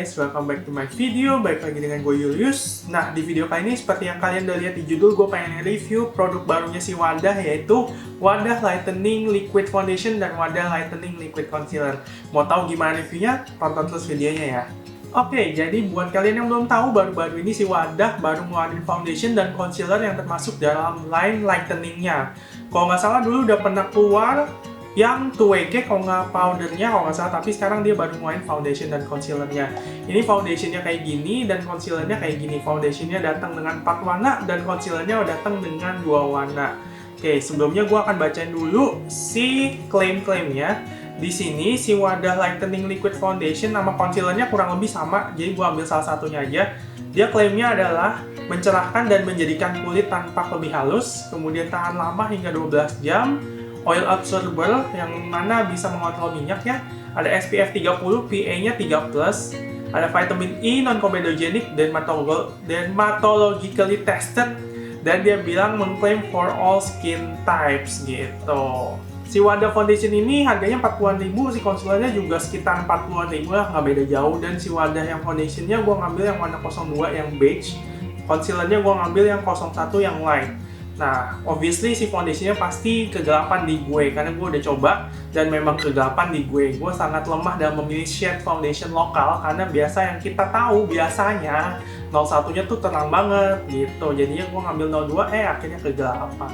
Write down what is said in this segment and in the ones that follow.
guys, welcome back to my video. Baik lagi dengan gue Julius. Nah, di video kali ini seperti yang kalian udah lihat di judul, gue pengen review produk barunya si Wadah, yaitu Wadah Lightening Liquid Foundation dan Wadah Lightening Liquid Concealer. Mau tahu gimana reviewnya? Tonton terus videonya ya. Oke, jadi buat kalian yang belum tahu, baru-baru ini si Wadah baru ngeluarin foundation dan concealer yang termasuk dalam line lightening-nya. Kalau nggak salah dulu udah pernah keluar yang 2WK kalau nggak powdernya, kalau nggak salah, tapi sekarang dia baru ngeluarin foundation dan concealernya. Ini foundationnya kayak gini dan concealernya kayak gini. Foundationnya datang dengan 4 warna dan concealernya datang dengan 2 warna. Oke, sebelumnya gue akan bacain dulu si klaim-klaimnya. Di sini si Wadah Lightening Liquid Foundation nama concealernya kurang lebih sama, jadi gue ambil salah satunya aja. Dia klaimnya adalah mencerahkan dan menjadikan kulit tampak lebih halus, kemudian tahan lama hingga 12 jam, oil absorber yang mana bisa mengontrol minyak ya, ada SPF 30, PA-nya 3+, ada vitamin E non-comedogenic, dermatologically tested, dan dia bilang mengklaim for all skin types gitu. Si Wadah Foundation ini harganya 40.000, si concealernya juga sekitar 40.000 lah, nggak beda jauh. Dan si Wadah yang foundationnya gue ngambil yang warna 02 yang beige, concealernya gue ngambil yang 01 yang light. Nah, obviously si foundationnya pasti kegelapan di gue, karena gue udah coba dan memang kegelapan di gue. Gue sangat lemah dalam memilih shade foundation lokal, karena biasa yang kita tahu biasanya 01-nya tuh terang banget gitu. Jadinya gue ngambil 02, akhirnya kegelapan.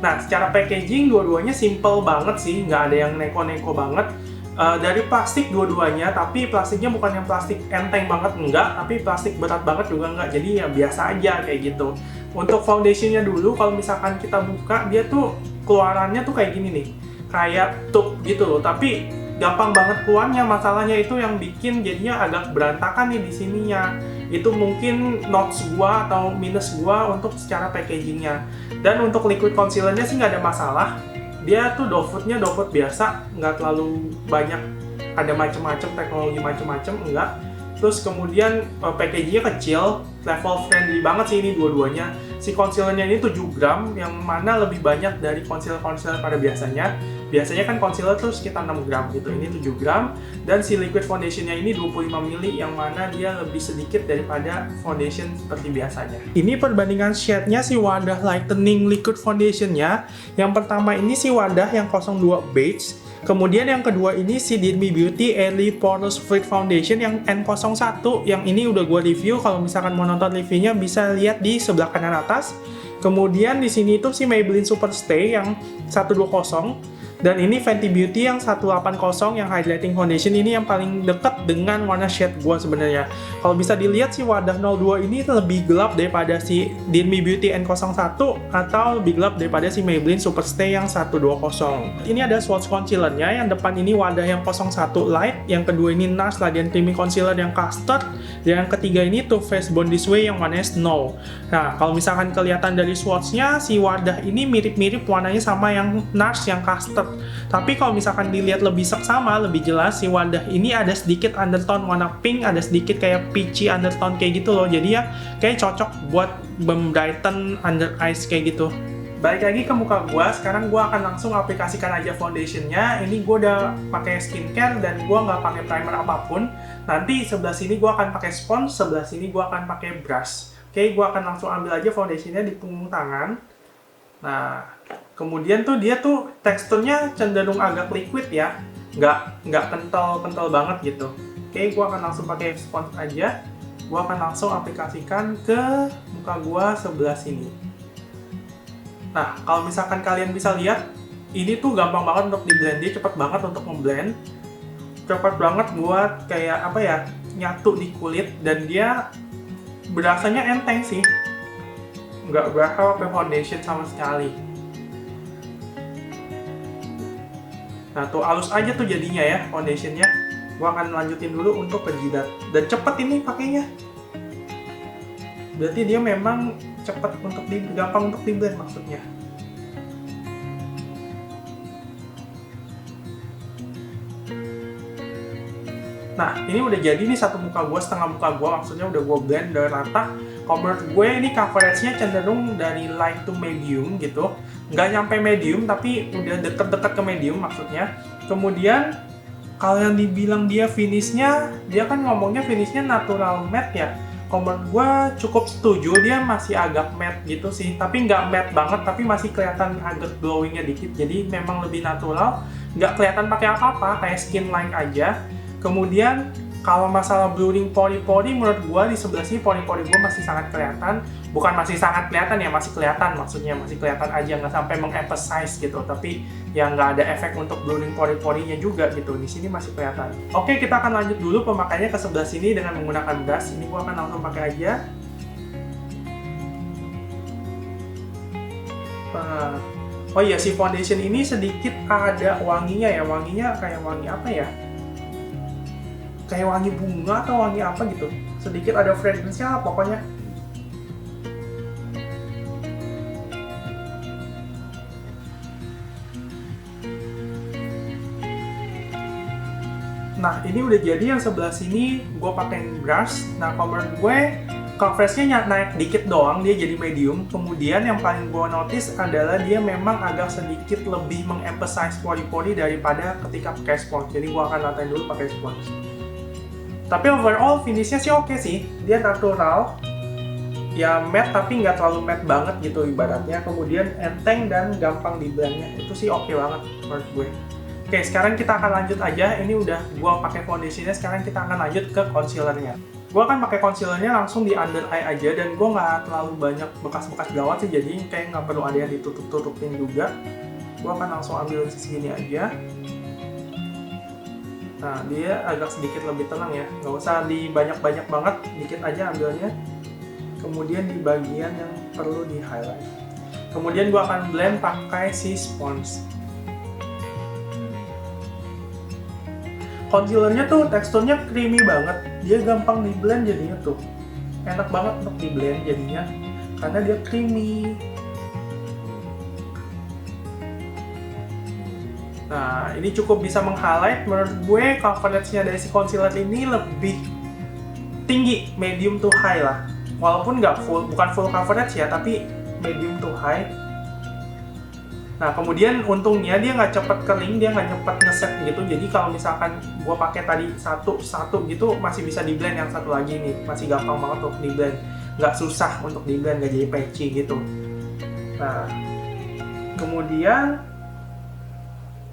Nah, secara packaging dua-duanya simple banget sih, nggak ada yang neko-neko banget. Dari plastik dua-duanya, tapi plastiknya bukan yang plastik enteng banget, enggak, tapi plastik berat banget juga enggak, jadi ya biasa aja kayak gitu. Untuk foundationnya dulu, kalau misalkan kita buka, dia tuh keluarannya tuh kayak gini nih, kayak tube gitu loh, tapi gampang banget keluarnya. Masalahnya itu yang bikin jadinya agak berantakan nih di sininya. Itu mungkin notes gua atau minus gua untuk secara packagingnya. Dan untuk liquid concealernya sih nggak ada masalah. Dia tuh doe foodnya doe food biasa, nggak terlalu banyak ada macem-macem teknologi macem-macem, enggak. Terus kemudian packagingnya kecil, level friendly banget sih ini dua-duanya. Si concealernya ini 7 gram, yang mana lebih banyak dari concealer pada biasanya. Biasanya kan concealer tuh sekitar 6 gram gitu, ini 7 gram. Dan si liquid foundationnya ini 25 ml, yang mana dia lebih sedikit daripada foundation seperti biasanya. Ini perbandingan shade-nya si Wadah Lightening Liquid Foundationnya. Yang pertama ini si Wadah yang 02 beige. Kemudian yang kedua ini si Did Me Beauty Early Poreless Fluid Foundation yang N01. Yang ini udah gue review, kalau misalkan mau nonton reviewnya bisa lihat di sebelah kanan atas. Kemudian di sini itu si Maybelline Superstay yang 120. Dan ini Fenty Beauty yang 180 yang Hydrating Foundation. Ini yang paling dekat dengan warna shade gue sebenarnya. Kalau bisa dilihat si Wadah 02 ini lebih gelap daripada si Did Me Beauty N01 atau lebih gelap daripada si Maybelline Superstay yang 120. Ini ada swatch concealernya, yang depan ini Wadah yang 01 light, yang kedua ini NARS Radiant Creamy Concealer yang custard, dan yang ketiga ini Too Faced Born This Way yang warnanya snow. Nah, kalau misalkan kelihatan dari swatchnya, si Wadah ini mirip-mirip warnanya sama yang NARS yang custard. Tapi kalau misalkan dilihat lebih seksama, lebih jelas, si Wadah ini ada sedikit undertone warna pink, ada sedikit kayak peachy undertone kayak gitu loh. Jadi ya kayak cocok buat brighten under eyes kayak gitu. Balik lagi ke muka gua, sekarang gua akan langsung aplikasikan aja foundationnya. Ini gua udah pakai skincare dan gua nggak pakai primer apapun. Nanti sebelah sini gua akan pakai spons, sebelah sini gua akan pakai brush. Oke, gua akan langsung ambil aja foundationnya di punggung tangan. Nah, kemudian tuh dia tuh teksturnya cenderung agak liquid ya, nggak kental banget gitu. Oke, gua akan langsung pakai spons aja. Gua akan langsung aplikasikan ke muka gua sebelah sini. Nah, kalau misalkan kalian bisa lihat, ini tuh gampang banget untuk di blend, dia cepet banget untuk ngeblend, cepet banget buat kayak apa ya, nyatu di kulit, dan dia berasanya enteng sih. Nggak berasa pakai foundation sama sekali. Nah tuh halus aja tuh jadinya ya foundationnya. Gua akan lanjutin dulu untuk ke jidat. Dan cepet ini pakainya. Berarti dia memang cepet untuk gampang untuk di blend maksudnya. Nah, ini udah jadi nih satu muka gue, setengah muka gue, maksudnya udah gue blend udah rata. Kalau menurut gue ini coveragenya cenderung dari light to medium gitu. Nggak nyampe medium, tapi udah deket-deket ke medium maksudnya. Kemudian Kalau yang dibilang dia finishnya, dia kan ngomongnya finishnya natural matte ya. Kalau menurut gue cukup setuju, dia masih agak matte gitu sih. Tapi nggak matte banget, tapi masih kelihatan agak glowingnya dikit. Jadi memang lebih natural, nggak kelihatan pakai apa-apa, kayak skin like aja. Kemudian kalau masalah blurring pori-pori, menurut gue di sebelah sini pori-pori gue masih sangat kelihatan. Bukan masih sangat kelihatan ya, masih kelihatan maksudnya. Masih kelihatan aja, nggak sampai meng-emphasize gitu. Tapi ya nggak ada efek untuk blurring pori-porinya juga gitu. Di sini masih kelihatan. Oke, kita akan lanjut dulu pemakaiannya ke sebelah sini dengan menggunakan brush. Ini gue akan langsung pakai aja. Oh iya, si foundation ini sedikit ada wanginya ya. Wanginya kayak wangi apa ya? Kayak wangi bunga atau wangi apa gitu. Sedikit ada fragrance-nya pokoknya. Nah, ini udah jadi yang sebelah sini gue pakai brush. Nah, kalau menurut gue coverage-nya naik dikit doang, dia jadi medium. Kemudian yang paling gue notice adalah dia memang agak sedikit lebih meng-emphasize pori-pori daripada ketika pakai sponge. Jadi gue akan ratain dulu pakai sponge. Tapi overall finish-nya sih oke sih. Dia natural, ya matte tapi nggak terlalu matte banget gitu ibaratnya. Kemudian enteng dan gampang di blend-nya. Itu sih oke banget menurut gue. Oke, sekarang kita akan lanjut aja. Ini udah gua pakai foundation-nya, sekarang kita akan lanjut ke concealer-nya. Gua akan pakai concealer-nya langsung di under eye aja, dan gua nggak terlalu banyak bekas-bekas jerawat sih, jadi kayak nggak perlu ada yang ditutup-tutupin juga. Gua akan langsung ambil segini aja. Nah, dia agak sedikit lebih tenang ya, nggak usah di banyak-banyak banget, dikit aja ambilnya. Kemudian di bagian yang perlu di highlight. Kemudian gua akan blend pakai si sponge. Concealernya tuh teksturnya creamy banget, dia gampang di blend jadinya tuh. Enak banget untuk di blend jadinya, karena dia creamy. Nah, ini cukup bisa meng-highlight. Menurut gue coverage-nya dari si concealer ini lebih tinggi, medium to high lah. Walaupun nggak full, bukan full coverage ya, tapi medium to high. Nah, kemudian untungnya dia nggak cepet kering, dia nggak cepet ngeset gitu. Jadi kalau misalkan gue pakai tadi satu gitu, masih bisa di blend yang satu lagi nih. Masih gampang banget untuk di blend, nggak susah untuk di blend, nggak jadi patchy gitu. Nah, kemudian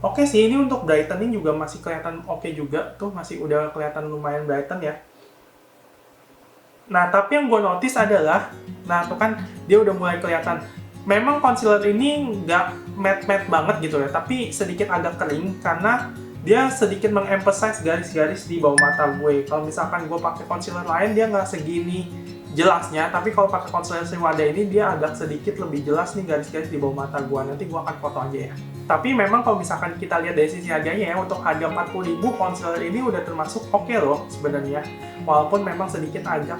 oke sih, ini untuk brightening juga masih kelihatan oke juga. Tuh masih udah kelihatan lumayan brighten ya. Nah, tapi yang gue notice adalah, nah tuh kan dia udah mulai kelihatan. Memang concealer ini nggak matte banget gitu ya, tapi sedikit agak kering karena dia sedikit meng-emphasize garis-garis di bawah mata gue. Kalau misalkan gue pakai concealer lain, dia nggak segini jelasnya, tapi kalau pakai concealer si Wada ini dia agak sedikit lebih jelas nih garis-garis di bawah mata gue. Nanti gue akan foto aja ya. Tapi memang kalau misalkan kita lihat dari sisi harganya ya, untuk harga 40.000 concealer ini udah termasuk oke loh sebenarnya. Walaupun memang sedikit agak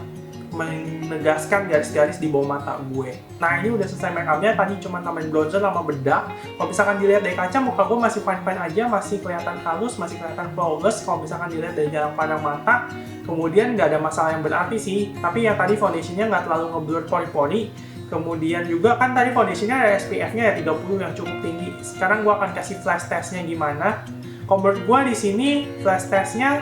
menegaskan garis-garis di bawah mata gue. Nah, ini udah selesai makeupnya. Tadi cuma tambahin bronzer sama bedak. Kalau misalkan dilihat dari kaca, muka gue masih fine-fine aja, masih kelihatan halus, masih kelihatan flawless. Kalau misalkan dilihat dari jarak pandang mata, kemudian nggak ada masalah yang berarti sih. Tapi yang tadi foundationnya nggak terlalu ngeblur pori-pori. Kemudian juga kan tadi foundationnya ada SPF-nya ya 30 yang cukup tinggi. Sekarang gue akan kasih flash test-nya gimana. Kalau menurut gue di sini flash test-nya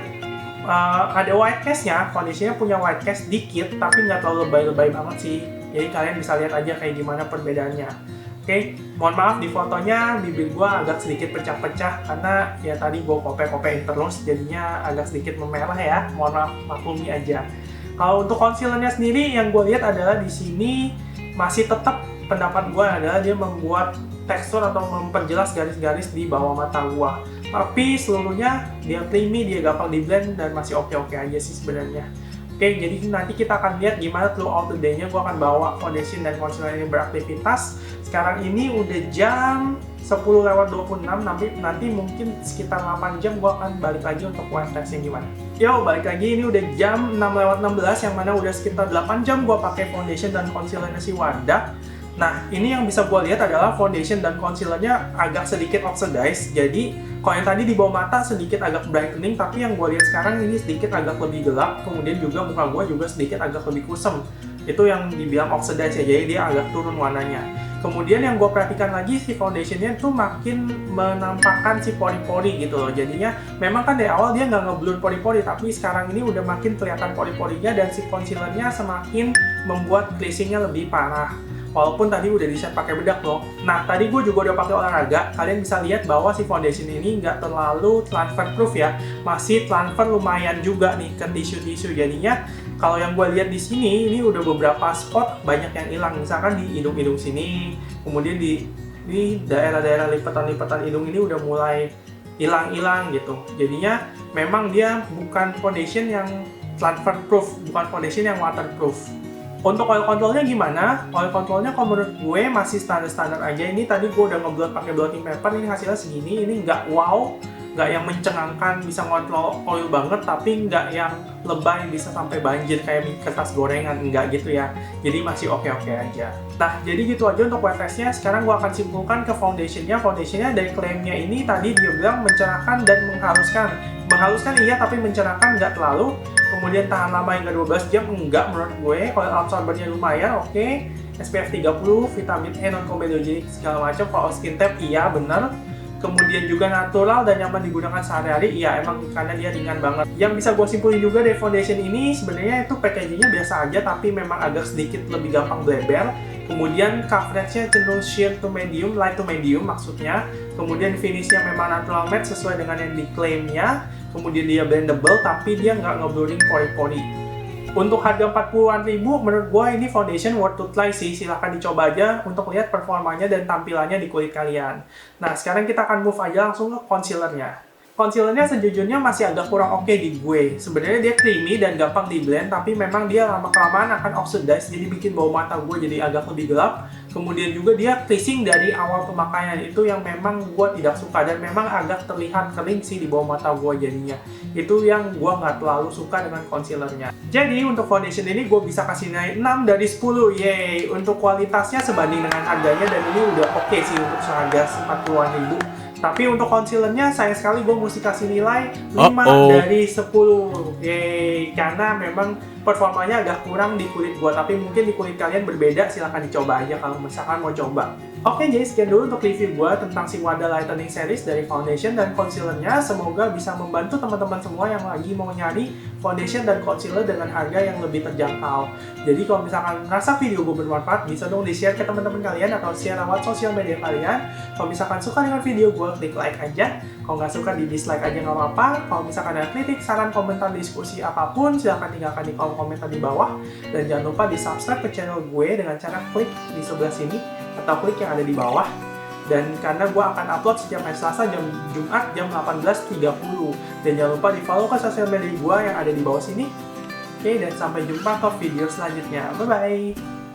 ada white cast-nya, foundationnya punya white cast dikit, tapi nggak terlalu lebay-lebay banget sih. Jadi kalian bisa lihat aja kayak gimana perbedaannya. Oke, mohon maaf di fotonya bibir gua agak sedikit pecah-pecah karena ya tadi gua kope-kopein terus, jadinya agak sedikit memerah ya. Mohon maaf, maklumi aja. Kalau untuk concealernya sendiri yang gue lihat adalah di sini masih tetap pendapat gue adalah dia membuat tekstur atau memperjelas garis-garis di bawah mata gua. Tapi seluruhnya dia creamy, dia gampang di blend dan masih oke-oke aja sih sebenarnya. Oke, jadi nanti kita akan lihat gimana throughout the day-nya gua akan bawa foundation dan concealer ini beraktivitas. Sekarang ini udah jam 10:26, nanti mungkin sekitar 8 jam gua akan balik lagi untuk white testing gimana. Yo, balik lagi, ini udah jam 6:16 yang mana udah sekitar 8 jam gua pakai foundation dan concealernya si Wada. Nah, ini yang bisa gue lihat adalah foundation dan concealernya agak sedikit oxidize. Jadi, kalau yang tadi di bawah mata sedikit agak brightening, tapi yang gue lihat sekarang ini sedikit agak lebih gelap. Kemudian juga muka gue juga sedikit agak lebih kusam. Itu yang dibilang oxidize ya, jadi dia agak turun warnanya. Kemudian yang gue perhatikan lagi si foundationnya tuh makin menampakkan si pori-pori gitu loh. Jadinya memang kan dari awal dia nggak ngeblur pori-pori, tapi sekarang ini udah makin kelihatan pori-porinya dan si concealernya semakin membuat glazingnya lebih parah. Walaupun tadi udah di-set pakai bedak loh. Nah, tadi gue juga udah pakai olahraga. Kalian bisa lihat bahwa si foundation ini nggak terlalu transfer proof ya. Masih transfer lumayan juga nih ke tisu-tisu. Jadinya kalau yang gue lihat di sini, ini udah beberapa spot banyak yang hilang. Misalkan di hidung-hidung sini, kemudian di daerah-daerah lipatan-lipatan hidung ini udah mulai hilang-hilang gitu. Jadinya memang dia bukan foundation yang transfer proof, bukan foundation yang waterproof. Untuk oil controlnya gimana? Oil controlnya kalau menurut gue masih standar-standar aja. Ini tadi gue udah ngeblot pakai blotting paper, ini hasilnya segini. Ini nggak wow, nggak yang mencengangkan bisa ngontrol oil banget, tapi nggak yang lebay bisa sampai banjir kayak kertas gorengan, nggak gitu ya. Jadi masih oke-oke aja. Nah, jadi gitu aja untuk wet testnya. Sekarang gue akan simpulkan ke foundationnya. Foundationnya dari klaimnya ini tadi dia bilang mencerahkan dan menghaluskan. Menghaluskan iya, tapi mencerahkan nggak terlalu. Kemudian tahan lama hingga 12 jam, enggak menurut gue. Oil absorbernya lumayan, oke. SPF 30, vitamin E, non-comedogenic, segala macam. Kalau skin tap, iya bener. Kemudian juga natural dan nyaman digunakan sehari-hari, iya emang karena dia ringan banget. Yang bisa gue simpulin juga dari foundation ini, sebenarnya itu packagingnya biasa aja, tapi memang agak sedikit lebih gampang bleber. Kemudian coveragenya cenderung sheer to medium, light to medium maksudnya. Kemudian finishnya memang natural matte sesuai dengan yang diklaimnya. Kemudian dia blendable, tapi dia nggak nge-blurring pori-pori. Untuk harga 40-an ribu, menurut gue ini foundation worth to try sih. Silahkan dicoba aja untuk lihat performanya dan tampilannya di kulit kalian. Nah, sekarang kita akan move aja langsung ke concealernya. Concealernya sejujurnya masih agak kurang oke di gue. Sebenarnya dia creamy dan gampang di blend, tapi memang dia lama-kelamaan akan oxidize, jadi bikin bau mata gue jadi agak lebih gelap. Kemudian juga dia creasing dari awal pemakaian, itu yang memang gue tidak suka dan memang agak terlihat kering sih di bawah mata gue jadinya. Itu yang gue nggak terlalu suka dengan concealernya. Jadi untuk foundation ini gue bisa kasih nilai 6 dari 10, yeay. Untuk kualitasnya sebanding dengan harganya dan ini udah oke sih untuk seharga 40-an ribu. Tapi untuk concealernya sayang sekali gue mesti kasih nilai 5 dari 10. Yeay, karena memang performanya agak kurang di kulit gue, tapi mungkin di kulit kalian berbeda, silahkan dicoba aja kalau misalkan mau coba. Oke, jadi sekian dulu untuk review gue tentang si Wada Lightening Series dari foundation dan concealernya. Semoga bisa membantu teman-teman semua yang lagi mau nyari foundation dan concealer dengan harga yang lebih terjangkau. Jadi kalau misalkan merasa video gue bermanfaat, bisa dong di-share ke teman-teman kalian atau share lewat sosial media kalian. Kalau misalkan suka dengan video gue, klik like aja. Kalau nggak suka, di dislike aja nggak apa-apa. Kalau misalkan ada kritik, saran, komentar, diskusi apapun, silahkan tinggalkan di kolom komentar di bawah. Dan jangan lupa di-subscribe ke channel gue dengan cara klik di sebelah sini atau klik yang ada di bawah. Dan karena gue akan upload setiap hari Selasa jam Jumat jam 18.30. Dan jangan lupa di-follow ke sosial media gue yang ada di bawah sini. Oke, dan sampai jumpa ke video selanjutnya. Bye-bye!